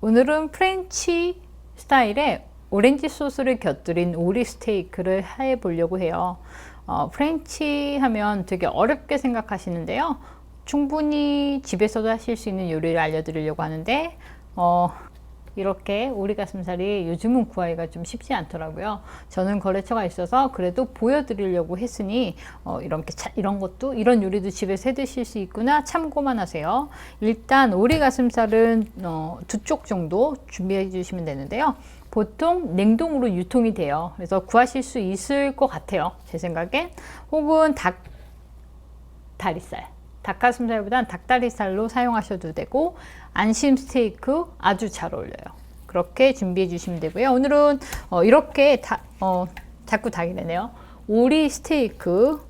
오늘은 프렌치 스타일의 오렌지 소스를 곁들인 오리 스테이크를 해보려고 해요. 프렌치 하면 되게 어렵게 생각하시는데요. 충분히 집에서도 하실 수 있는 요리를 알려드리려고 하는데 이렇게 오리 가슴살이 요즘은 구하기가 좀 쉽지 않더라고요. 저는 거래처가 있어서 그래도 보여드리려고 했으니 이런 요리도 집에서 해 드실 수 있구나 참고만 하세요. 일단 오리 가슴살은 2쪽 정도 준비해 주시면 되는데요. 보통 냉동으로 유통이 돼요. 그래서 구하실 수 있을 것 같아요. 제 생각엔. 혹은 다리살. 닭가슴살보단 닭다리살로 사용하셔도 되고 안심 스테이크 아주 잘 어울려요. 그렇게 준비해 주시면 되고요. 오늘은 이렇게 자꾸 닭이 되네요. 오리 스테이크,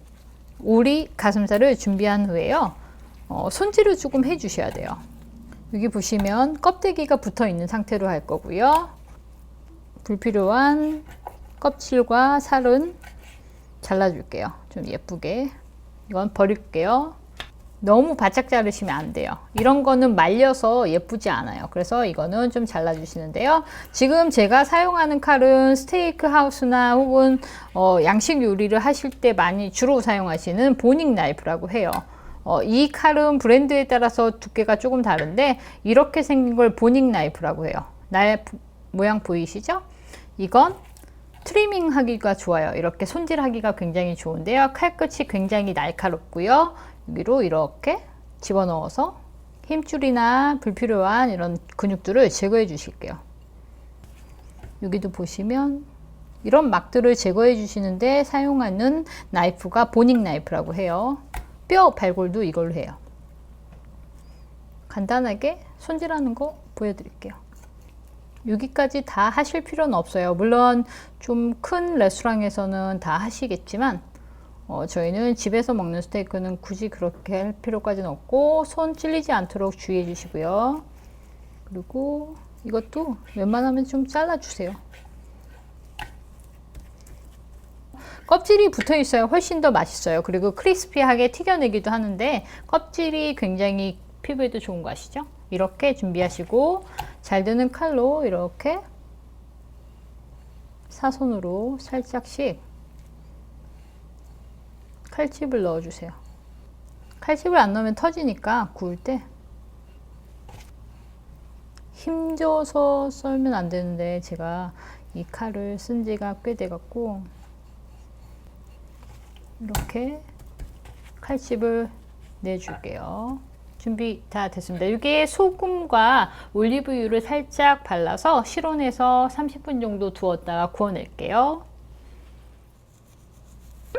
오리 가슴살을 준비한 후에요. 손질을 조금 해 주셔야 돼요. 여기 보시면 껍데기가 붙어 있는 상태로 할 거고요. 불필요한 껍질과 살은 잘라줄게요. 좀 예쁘게. 이건 버릴게요. 너무 바짝 자르시면 안 돼요. 이런 거는 말려서 예쁘지 않아요. 그래서 이거는 좀 잘라주시는데요. 지금 제가 사용하는 칼은 스테이크 하우스나 혹은 양식 요리를 하실 때 많이 주로 사용하시는 보닝 나이프라고 해요. 이 칼은 브랜드에 따라서 두께가 조금 다른데 이렇게 생긴 걸 보닝 나이프라고 해요. 모양 보이시죠? 이건 트리밍 하기가 좋아요. 이렇게 손질하기가 굉장히 좋은데요. 칼끝이 굉장히 날카롭고요. 여기로 이렇게 집어넣어서 힘줄이나 불필요한 이런 근육들을 제거해 주실게요. 여기도 보시면 이런 막들을 제거해 주시는데 사용하는 나이프가 보닝 나이프라고 해요. 뼈 발골도 이걸로 해요. 간단하게 손질하는 거 보여드릴게요. 여기까지 다 하실 필요는 없어요. 물론 좀 큰 레스토랑에서는 다 하시겠지만 저희는 집에서 먹는 스테이크는 굳이 그렇게 할 필요까지는 없고 손 찔리지 않도록 주의해 주시고요. 그리고 이것도 웬만하면 좀 잘라주세요. 껍질이 붙어 있어야 훨씬 더 맛있어요. 그리고 크리스피하게 튀겨내기도 하는데 껍질이 굉장히 피부에도 좋은 거 아시죠? 이렇게 준비하시고 잘 드는 칼로 이렇게 사선으로 살짝씩 칼집을 넣어주세요. 칼집을 안 넣으면 터지니까 구울 때 힘줘서 썰면 안 되는데 제가 이 칼을 쓴 지가 꽤 돼 갖고 이렇게 칼집을 내줄게요. 준비 다 됐습니다. 여기에 소금과 올리브유를 살짝 발라서 실온에서 30분 정도 두었다가 구워낼게요.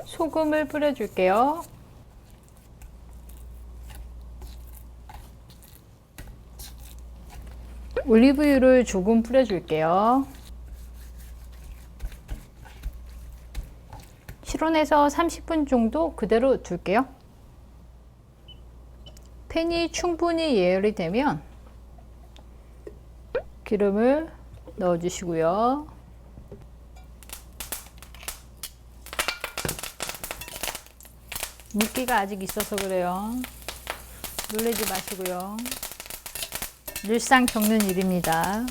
소금을 뿌려줄게요. 올리브유를 조금 뿌려줄게요. 실온에서 30분 정도 그대로 둘게요. 팬이 충분히 예열이 되면 기름을 넣어주시고요. 물기가 아직 있어서 그래요. 놀라지 마시고요. 늘상 겪는 일입니다.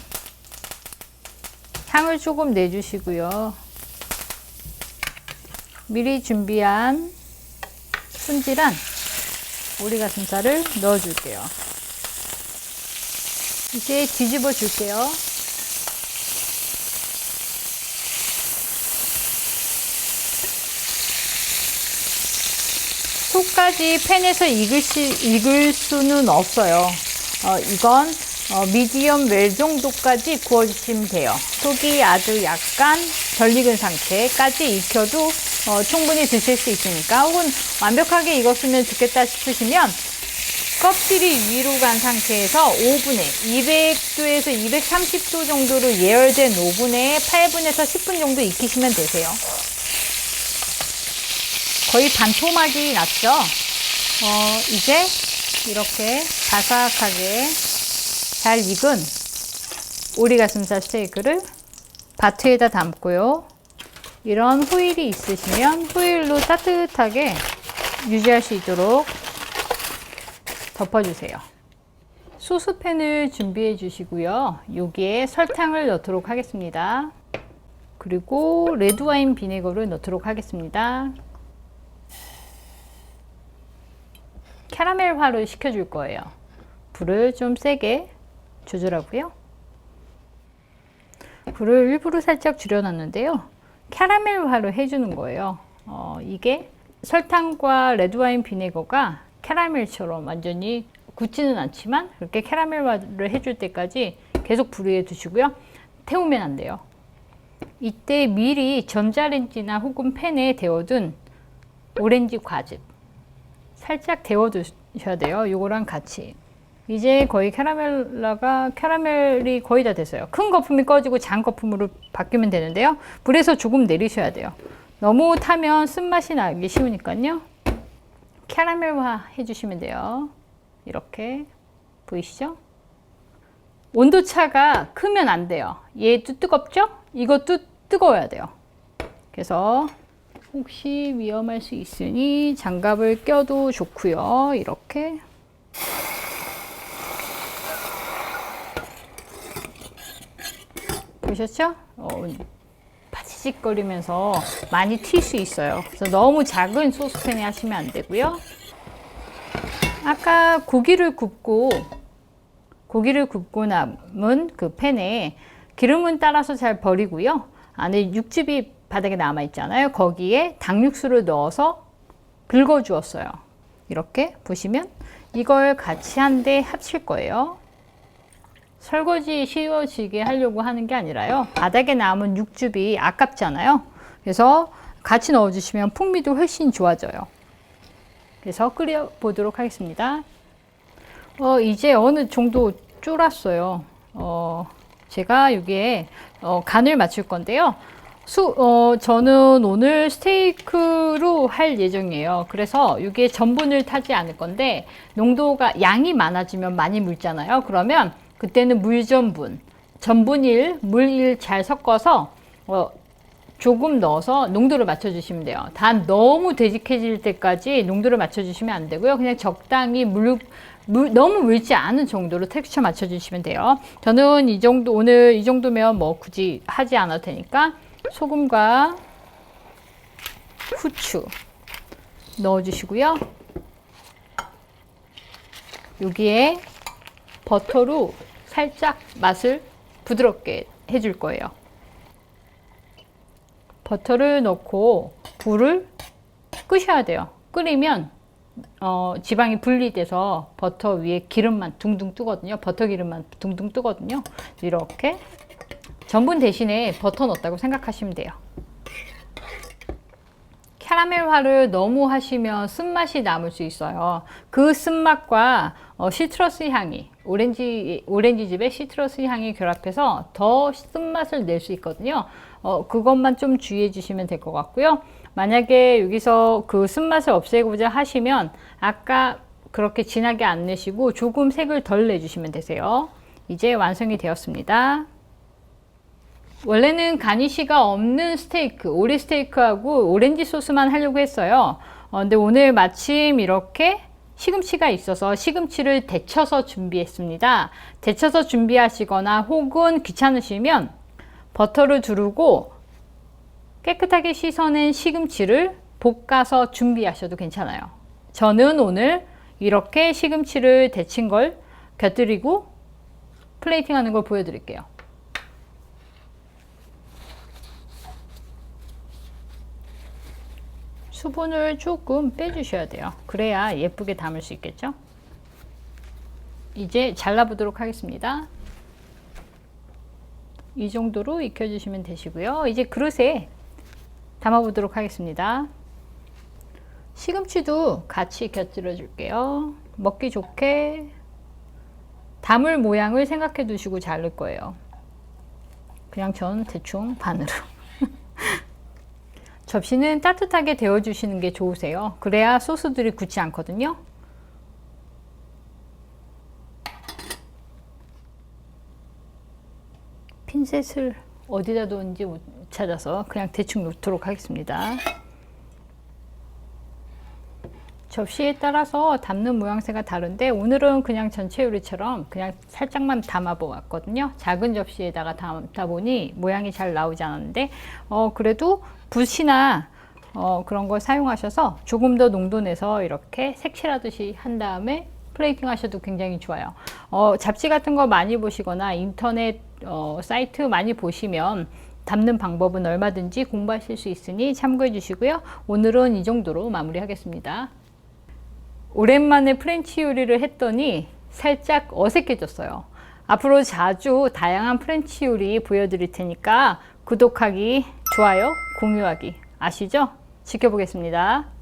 향을 조금 내주시고요. 미리 준비한 손질한 오리 가슴살을 넣어줄게요. 이제 뒤집어 줄게요. 속까지 팬에서 익을 수는 없어요. 이건 미디엄 웰 정도까지 구워주시면 돼요. 속이 아주 약간 덜 익은 상태까지 익혀도 충분히 드실 수 있으니까. 혹은 완벽하게 익었으면 좋겠다 싶으시면 껍질이 위로 간 상태에서 오븐에 200도에서 230도 정도로 예열된 오븐에 8분에서 10분 정도 익히시면 되세요. 거의 반토막이 났죠? 이제 이렇게 바삭하게 잘 익은 오리 가슴살 스테이크를 바트에다 담고요. 이런 호일이 있으시면 호일로 따뜻하게 유지할 수 있도록 덮어주세요. 소스팬을 준비해 주시고요. 여기에 설탕을 넣도록 하겠습니다. 그리고 레드와인 비네거를 넣도록 하겠습니다. 캐러멜화를 시켜줄 거예요. 불을 좀 세게 조절하고요. 불을 일부러 살짝 줄여놨는데요. 캐러멜화를 해주는 거예요. 이게 설탕과 레드와인 비네거가 캐러멜처럼 완전히 굳지는 않지만 그렇게 캐러멜화를 해줄 때까지 계속 불 위에 두시고요. 태우면 안 돼요. 이때 미리 전자레인지나 혹은 팬에 데워둔 오렌지 과즙 살짝 데워 두셔야 돼요. 이거랑 같이. 이제 거의 캐러멜이 거의 다 됐어요. 큰 거품이 꺼지고 작은 거품으로 바뀌면 되는데요. 불에서 조금 내리셔야 돼요. 너무 타면 쓴맛이 나기 쉬우니까요. 캐러멜화 해주시면 돼요. 이렇게 보이시죠? 온도차가 크면 안 돼요. 얘도 뜨겁죠? 이것도 뜨거워야 돼요. 그래서 혹시 위험할 수 있으니 장갑을 껴도 좋고요. 이렇게 보셨죠? 바지직거리면서 많이 튈 수 있어요. 그래서 너무 작은 소스팬에 하시면 안 되고요. 아까 고기를 굽고 남은 그 팬에 기름은 따라서 잘 버리고요. 안에 육즙이 바닥에 남아 있잖아요. 거기에 닭육수를 넣어서 긁어 주었어요. 이렇게 보시면 이걸 같이 한데 합칠 거예요. 설거지 쉬워지게 하려고 하는 게 아니라요. 바닥에 남은 육즙이 아깝잖아요. 그래서 같이 넣어주시면 풍미도 훨씬 좋아져요. 그래서 끓여 보도록 하겠습니다. 이제 어느 정도 쫄았어요. 제가 여기에 간을 맞출 건데요. 저는 오늘 스테이크로 할 예정이에요. 그래서 이게 전분을 타지 않을 건데 농도가 양이 많아지면 많이 묽잖아요. 그러면 그때는 전분 1, 물 1 잘 섞어서 조금 넣어서 농도를 맞춰주시면 돼요. 단 너무 되직해질 때까지 농도를 맞춰주시면 안 되고요. 그냥 적당히 너무 묽지 않은 정도로 텍스처 맞춰주시면 돼요. 저는 오늘 이 정도면 뭐 굳이 하지 않아도 되니까 소금과 후추 넣어주시고요. 여기에 버터로 살짝 맛을 부드럽게 해줄 거예요. 버터를 넣고 불을 끄셔야 돼요. 끓이면 지방이 분리돼서 버터 위에 기름만 둥둥 뜨거든요. 버터 기름만 둥둥 뜨거든요. 이렇게 전분 대신에 버터 넣었다고 생각하시면 돼요. 캐러멜화를 너무 하시면 쓴맛이 남을 수 있어요. 그 쓴맛과 시트러스 향이 오렌지즙의 시트러스 향이 결합해서 더 쓴맛을 낼 수 있거든요. 그것만 좀 주의해 주시면 될 것 같고요. 만약에 여기서 그 쓴맛을 없애고자 하시면 아까 그렇게 진하게 안 내시고 조금 색을 덜 내주시면 되세요. 이제 완성이 되었습니다. 원래는 가니쉬가 없는 스테이크, 오리 스테이크하고 오렌지 소스만 하려고 했어요. 근데 오늘 마침 이렇게 시금치가 있어서 시금치를 데쳐서 준비했습니다. 데쳐서 준비하시거나 혹은 귀찮으시면 버터를 두르고 깨끗하게 씻어낸 시금치를 볶아서 준비하셔도 괜찮아요. 저는 오늘 이렇게 시금치를 데친 걸 곁들이고 플레이팅 하는 걸 보여드릴게요. 수분을 조금 빼주셔야 돼요. 그래야 예쁘게 담을 수 있겠죠? 이제 잘라보도록 하겠습니다. 이 정도로 익혀주시면 되시고요. 이제 그릇에 담아보도록 하겠습니다. 시금치도 같이 곁들여 줄게요. 먹기 좋게 담을 모양을 생각해 두시고 자를 거예요. 그냥 전 대충 반으로. 접시는 따뜻하게 데워주시는 게 좋으세요. 그래야 소스들이 굳지 않거든요. 핀셋을 어디다 뒀는지 못 찾아서 그냥 대충 놓도록 하겠습니다. 접시에 따라서 담는 모양새가 다른데 오늘은 그냥 전체 요리처럼 그냥 살짝만 담아 보았거든요. 작은 접시에다가 담다 보니 모양이 잘 나오지 않았는데 그래도 붓이나 그런 걸 사용하셔서 조금 더 농도 내서 이렇게 색칠하듯이 한 다음에 플레이팅 하셔도 굉장히 좋아요. 잡지 같은 거 많이 보시거나 인터넷 사이트 많이 보시면 담는 방법은 얼마든지 공부하실 수 있으니 참고해 주시고요. 오늘은 이 정도로 마무리하겠습니다. 오랜만에 프렌치 요리를 했더니 살짝 어색해졌어요. 앞으로 자주 다양한 프렌치 요리 보여드릴 테니까 구독하기, 좋아요, 공유하기 아시죠? 지켜보겠습니다.